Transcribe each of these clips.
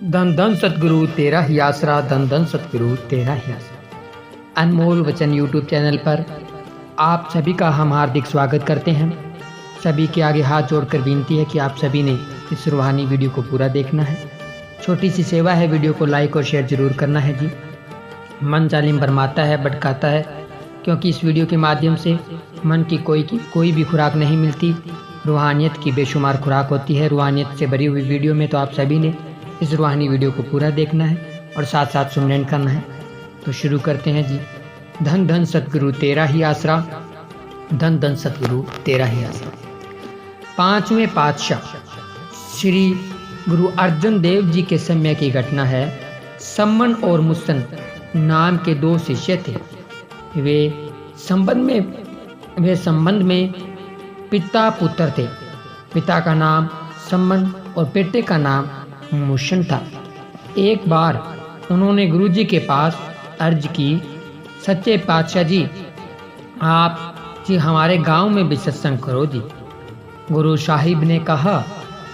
धन धन सतगुरु तेरा ही आसरा, धन धन सतगुरु तेरा ही आसरा। अनमोल वचन यूट्यूब चैनल पर आप सभी का हम हार्दिक स्वागत करते हैं। सभी के आगे हाथ जोड़कर विनती है कि आप सभी ने इस रूहानी वीडियो को पूरा देखना है। छोटी सी सेवा है, वीडियो को लाइक और शेयर जरूर करना है जी। मन जालिम भरमाता है, भटकाता है, क्योंकि इस वीडियो के माध्यम से मन की कोई भी खुराक नहीं मिलती। रूहानियत की बेशुमार खुराक होती है। रूहानियत से भरी हुई वीडियो में तो आप सभी ने इस रूहानी वीडियो को पूरा देखना है और साथ साथ सुमरन करना है। तो शुरू करते हैं जी। धन धन सतगुरु तेरा ही आसरा, धन धन सतगुरु तेरा ही आसरा। पांचवें पातशाह श्री गुरु अर्जन देव जी के समय की घटना है। सम्मन और मुसन नाम के दो शिष्य थे। वे संबंध में पिता पुत्र थे। पिता का नाम सम्मन और बेटे का नाम मुशन था। एक बार उन्होंने गुरुजी के पास अर्ज की, सच्चे पातशाह जी, आप जी हमारे गांव में भी सत्संग करो जी। गुरु साहिब ने कहा,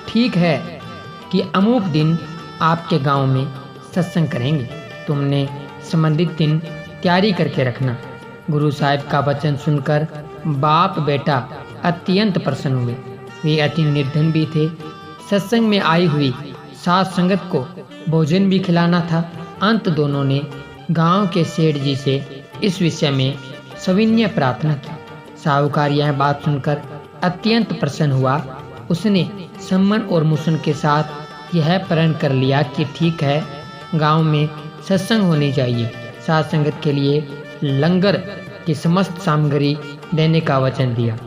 ठीक है कि अमुक दिन आपके गांव में सत्संग करेंगे, तुमने संबंधित दिन तैयारी करके रखना। गुरु साहिब का वचन सुनकर बाप बेटा अत्यंत प्रसन्न हुए। वे अति निर्धन भी थे। सत्संग में आई हुई साथ संगत को भोजन भी खिलाना था। अंत दोनों ने गांव के सेठ जी से इस विषय में सविनय प्रार्थना की। साहूकार यह बात सुनकर अत्यंत प्रसन्न हुआ। उसने सम्मन और मुसन के साथ यह प्रण कर लिया कि ठीक है, गांव में सत्संग होनी चाहिए। साथ संगत के लिए लंगर की समस्त सामग्री देने का वचन दिया।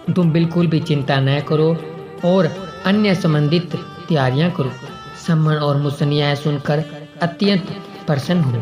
तुम बिल्कुल भी चिंता न करो और अन्य संबंधित तैयारियां करो। सम्मन और मुसन यह सुनकर अत्यंत प्रसन्न हुए।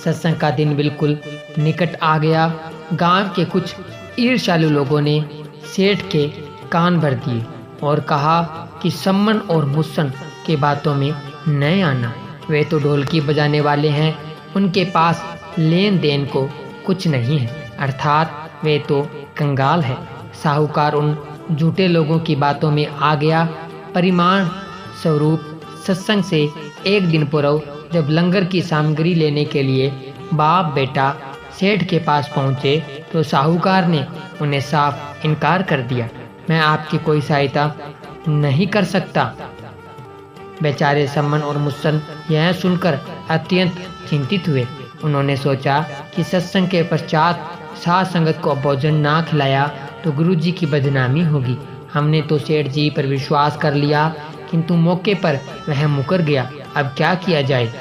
सत्संग का दिन बिल्कुल निकट आ गया। गांव के कुछ ईर्ष्यालु लोगों ने सेठ के कान भर दिए और कहा कि सम्मन और मुसन के बातों में न आना। वे तो ढोलकी बजाने वाले हैं, उनके पास लेन देन को कुछ नहीं है, अर्थात वे तो कंगाल है। साहूकार उन झूठे लोगों की बातों में आ गया। परिमाण स्वरूप सत्संग से एक दिन पूर्व जब लंगर की सामग्री लेने के लिए बाप बेटा सेठ के पास पहुंचे तो साहूकार ने उन्हें साफ इनकार कर दिया। मैं आपकी कोई सहायता नहीं कर सकता। बेचारे सम्मन और मुसन यह सुनकर अत्यंत चिंतित हुए। उन्होंने सोचा कि सत्संग के पश्चात साथ संगत को भोजन ना खिलाया तो गुरुजी की बदनामी होगी। हमने तो सेठ जी पर विश्वास कर लिया, किंतु मौके पर वह मुकर गया। अब क्या किया जाए?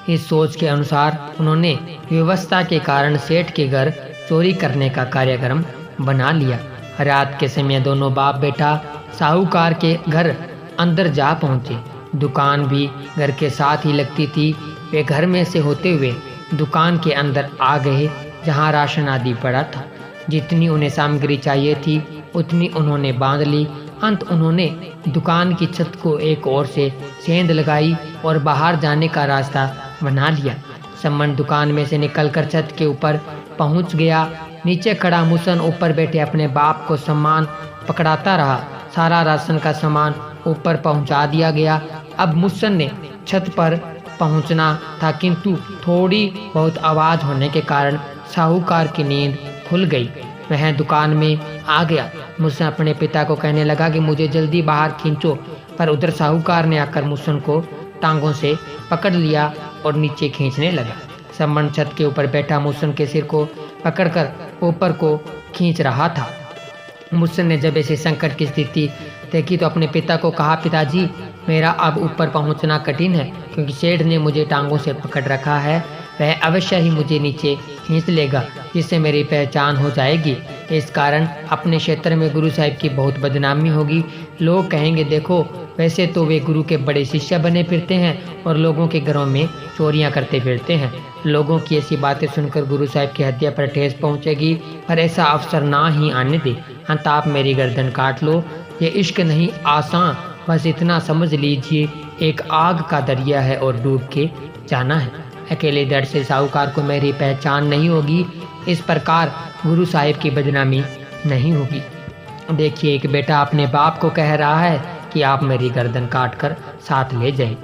इस सोच के अनुसार उन्होंने व्यवस्था के कारण सेठ के घर चोरी करने का कार्यक्रम बना लिया। रात के समय दोनों बाप बेटा साहूकार के घर अंदर जा पहुंचे। दुकान भी घर के साथ ही लगती थी। वे घर में से होते हुए दुकान के अंदर आ गए, जहां राशन आदि पड़ा था। जितनी उन्हें सामग्री चाहिए थी उतनी उन्होंने बांध ली। अंत उन्होंने दुकान की छत को एक ओर से सेंध लगाई और बाहर जाने का रास्ता बना लिया। सम्मन दुकान में से निकलकर छत के ऊपर पहुंच गया। नीचे खड़ा मुसन ऊपर बैठे अपने बाप को सामान पकड़ाता रहा। सारा राशन का सामान ऊपर पहुंचा दिया गया। अब मुसन ने छत पर पहुंचना था, किंतु थोड़ी बहुत आवाज होने के कारण साहूकार की नींद खुल गई। वह दुकान में आ गया। मुसन अपने पिता को कहने लगा कि मुझे जल्दी बाहर खींचो, पर उधर साहूकार ने आकर मुसन को टांगों से पकड़ लिया और नीचे खींचने लगा। सम्मन छत के ऊपर बैठा मुसन के सिर को पकड़कर ऊपर को खींच रहा था। मुसन ने जब ऐसे संकट की स्थिति देखी तो अपने पिता को कहा, पिताजी, मेरा अब ऊपर पहुंचना कठिन है, क्योंकि सेठ ने मुझे टांगों से पकड़ रखा है। वह अवश्य ही मुझे नीचे खींच लेगा, जिससे मेरी पहचान हो जाएगी। इस कारण अपने क्षेत्र में गुरु साहिब की बहुत बदनामी होगी। लोग कहेंगे, देखो, वैसे तो वे गुरु के बड़े शिष्य बने फिरते हैं और लोगों के घरों में चोरियां करते फिरते हैं। लोगों की ऐसी बातें सुनकर गुरु साहिब की हत्या पर ठेस पहुंचेगी, पर ऐसा अवसर ना ही आने दे। अंत आप मेरी गर्दन काट लो। ये इश्क नहीं आसान, बस इतना समझ लीजिए, एक आग का दरिया है और डूब के जाना है। अकेले दर्द से साहूकार को मेरी पहचान नहीं होगी। इस प्रकार गुरु साहिब की बदनामी नहीं होगी। देखिए, एक बेटा अपने बाप को कह रहा है कि आप मेरी गर्दन काट कर साथ ले जाएं।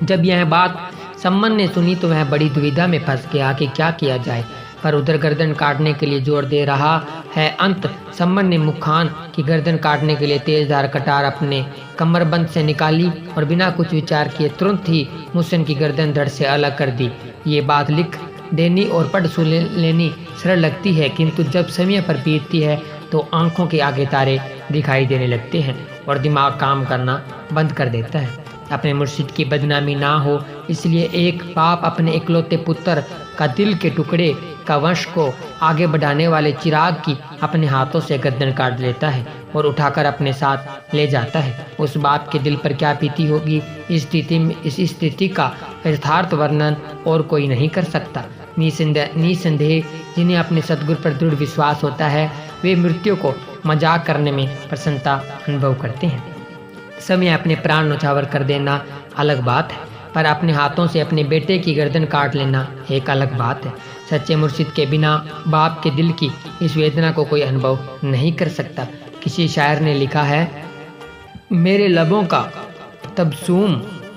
जब यह बात सम्मन ने सुनी तो वह बड़ी दुविधा में फंस गया कि क्या किया जाए, पर उधर गर्दन काटने के लिए जोर दे रहा है। अंत सम्मन ने मुखान की गर्दन काटने के लिए तेजधार कटार अपने कमरबंद से निकाली और बिना कुछ विचार किए तुरंत ही मुसन की गर्दन धड़ से अलग कर दी। ये बात लिख देनी और पढ़ सुन लेनी सरल लगती है, किंतु जब समय पर बीतती है तो आंखों के आगे तारे दिखाई देने लगते हैं और दिमाग काम करना बंद कर देता है। अपने मुर्शिद की बदनामी ना हो इसलिए एक बाप अपने इकलौते पुत्र का दिल के टुकड़े का वंश को आगे बढ़ाने वाले चिराग की अपने हाथों से गर्दन काट लेता है और उठाकर अपने साथ ले जाता है। उस बाप के दिल पर क्या बीती होगी, इस स्थिति का यथार्थ वर्णन और कोई नहीं कर सकता। निसंदेह जिन्हें अपने सद्गुरु पर दृढ़ विश्वास होता है वे मृत्यु को मजाक करने में प्रसन्नता अनुभव करते हैं। समय अपने प्राण न्यौछावर कर देना अलग बात है, पर अपने हाथों से अपने बेटे की गर्दन काट लेना एक अलग बात है। सच्चे मुर्शिद के बिना बाप के दिल की इस वेदना को कोई अनुभव नहीं कर सकता। किसी शायर ने लिखा है, मेरे लबों का तबसूम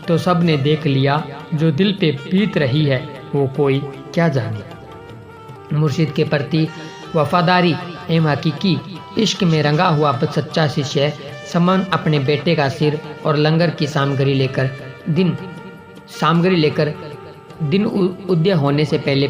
तो सब ने देख लिया, जो दिल पे बीत रही है वो कोई क्या जाने। मुर्शिद के प्रति वफादारी एवं हकीकी इश्क में रंगा हुआ सच्चा शिष्य सम्मन अपने बेटे का सिर और लंगर की सामग्री लेकर दिन उदय होने से पहले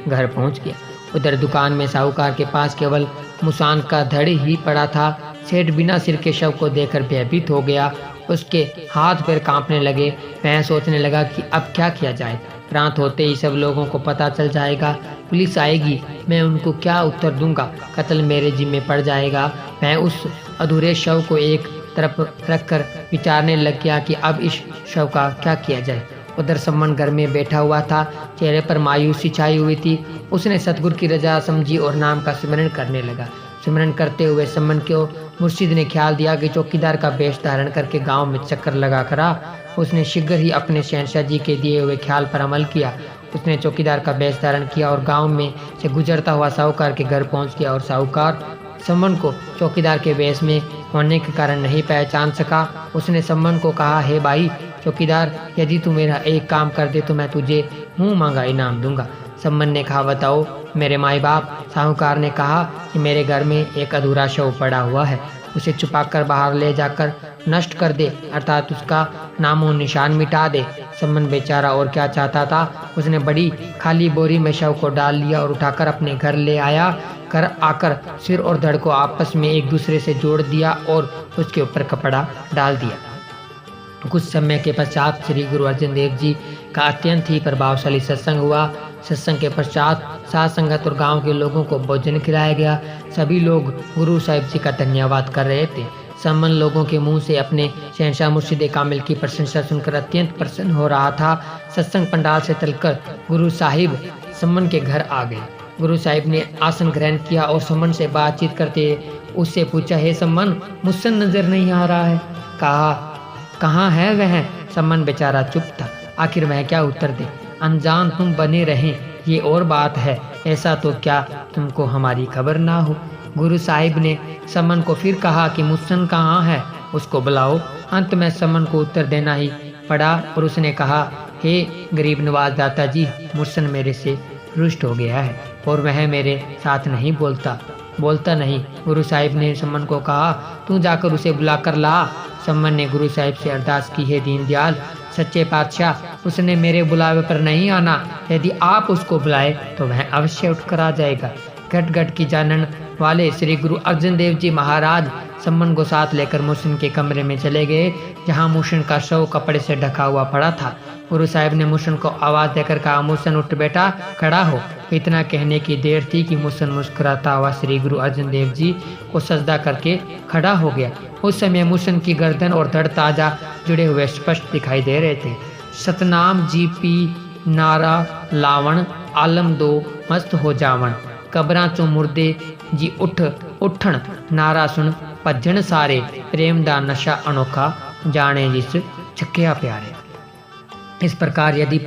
घर पहुंच गया। उधर दुकान में साहूकार के पास केवल मुसान का धड़ ही पड़ा था। सेठ बिना सिर के शव को देखकर भयभीत हो गया। उसके हाथ पैर कांपने लगे। वह सोचने लगा कि अब क्या किया जाए। रात होते ही सब लोगों को पता चल जाएगा, पुलिस आएगी, मैं उनको क्या उत्तर दूंगा, कत्ल मेरे जिम्मे पड़ जाएगा। मैं उस अधूरे शव को एक तरफ रखकर विचारने लग गया कि अब इस शव का क्या किया जाए। उधर सम्मन घर में बैठा हुआ था, चेहरे पर मायूसी छाई हुई थी। उसने सतगुरु की रजा समझी और नाम का स्मरण करने लगा। स्मरण करते हुए सम्मन को मुर्शिद ने ख्याल दिया कि चौकीदार का वेश धारण करके गांव में चक्कर लगा करा। उसने शीघ्र ही अपने शहंशाह जी के दिए हुए ख्याल पर अमल किया। उसने चौकीदार का वेश धारण किया और गांव में से गुजरता हुआ साहूकार के घर पहुंच गया और साहूकार सम्मन को चौकीदार के वेश में होने के कारण नहीं पहचान सका। उसने सम्मन को कहा, हे भाई चौकीदार, यदि तू मेरा एक काम कर दे तो मैं तुझे मुँह मांगा इनाम दूंगा। सम्मन ने कहा, बताओ मेरे माई बाप। साहूकार ने कहा कि मेरे घर में एक अधूरा शव पड़ा हुआ है, उसे छुपाकर बाहर ले जाकर नष्ट कर दे, अर्थात उसका नामो निशान मिटा दे। सम्मन बेचारा और क्या चाहता था। उसने बड़ी खाली बोरी में शव को डाल लिया और उठाकर अपने घर ले आया। घर आकर सिर और धड़ को आपस में एक दूसरे से जोड़ दिया और उसके ऊपर कपड़ा डाल दिया। कुछ समय के पश्चात श्री गुरु अर्जन देव जी का अत्यंत ही प्रभावशाली सत्संग हुआ। सत्संग के पश्चात साथ संगत और गांव के लोगों को भोजन खिलाया गया। सभी लोग गुरु साहिब जी का धन्यवाद कर रहे थे। सम्मन लोगों के मुंह से अपने शहंशाह मुर्शिद कामिल की प्रशंसा सुनकर अत्यंत प्रसन्न हो रहा था। सत्संग पंडाल से चलकर गुरु साहिब सम्मन के घर आ गए। गुरु साहिब ने आसन ग्रहण किया और सम्मन से बातचीत करते उससे पूछा, हे सम्मन, मुस्सन नजर नहीं आ रहा है। कहा, कहाँ है वह? सम्मन बेचारा चुप था। आखिर वह क्या उत्तर दे। अनजान तुम बने रहें ये और बात है, ऐसा तो क्या तुमको हमारी खबर ना हो। गुरु साहिब ने सम्मन को फिर कहा कि मुस्सन कहाँ है, उसको बुलाओ। अंत में सम्मन को उत्तर देना ही पड़ा और उसने कहा, हे गरीब नवाज दाता जी, मुस्सन मेरे से रुष्ट हो गया है और वह मेरे साथ नहीं बोलता नहीं। गुरु साहिब ने सम्मन को कहा, तू जाकर उसे बुलाकर ला। सम्मन ने गुरु साहिब से अरदास की, है दीनदयाल सच्चे पातशाह, उसने मेरे बुलावे पर नहीं आना। यदि आप उसको बुलाए तो वह अवश्य उठकर आ जाएगा। घट घट की जानन वाले श्री गुरु अर्जन देव जी महाराज सम्मन को साथ लेकर मुसन के कमरे में चले गए, जहां मुसन का शव कपड़े से ढका हुआ पड़ा था। गुरु साहिब ने मुसन को आवाज देकर कहा, मुसन उठ बेटा, खड़ा हो। इतना कहने की देर थी कि मुसन मुस्कुराता हुआ श्री गुरु अर्जन देव जी को सजदा करके खड़ा हो गया। उस समय मुसन की गर्दन और धड़ ताजा जुड़े हुए स्पष्ट दिखाई दे रहे थे। सतनाम जी पी नारा लावण, आलम दो मस्त हो जावण, कबरां चों मुर्दे जी उठण, नारा सुन भजन सारे, प्रेम दा नशा अनोखा, जाने जिस छक्या प्यारे। इस प्रकार यदि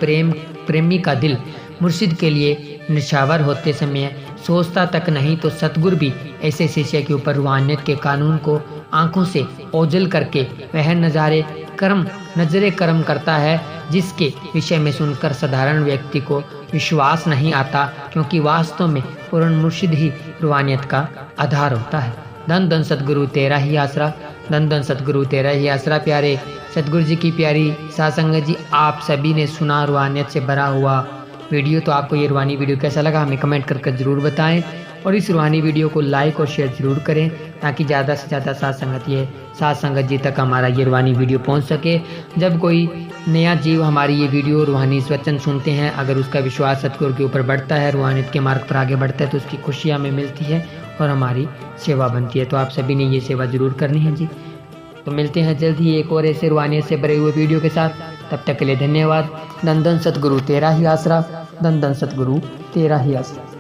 प्रेमी का दिल मुर्शिद के लिए निशावर होते समय सोचता तक नहीं तो सतगुरु भी ऐसे शिष्य के ऊपर रूहानियत के कानून को आंखों से ओझल करके वह नजरे कर्म करता है जिसके विषय में सुनकर साधारण व्यक्ति को विश्वास नहीं आता, क्योंकि वास्तव में पूर्ण मुर्शिद ही रूहानियत का आधार होता है। धन धन सतगुरु तेरा ही आसरा, धन धन सतगुरु तेरा ही आसरा। प्यारे सतगुरु जी की प्यारी साध संगत जी, आप सभी ने सुना रूहानियत से भरा हुआ वीडियो। तो आपको ये रूहानी वीडियो कैसा लगा हमें कमेंट करके ज़रूर बताएं, और इस रूहानी वीडियो को लाइक और शेयर ज़रूर करें ताकि ज़्यादा से ज़्यादा साध संगत जी तक हमारा ये रूहानी वीडियो पहुंच सके। जब कोई नया जीव हमारी ये वीडियो रूहानी वचन सुनते हैं, अगर उसका विश्वास सतगुरु के ऊपर बढ़ता है, रूहानियत के मार्ग पर आगे बढ़ता है, तो उसकी खुशी हमें मिलती है और हमारी सेवा बनती है। तो आप सभी ने ये सेवा ज़रूर करनी है जी। तो मिलते हैं जल्द ही एक और ऐसे रूहानियत से भरे हुए वीडियो के साथ। तब तक के लिए धन्यवाद। धन धन सतगुरु तेरा ही आसरा, धन धन सतगुरु तेरा ही आसरा।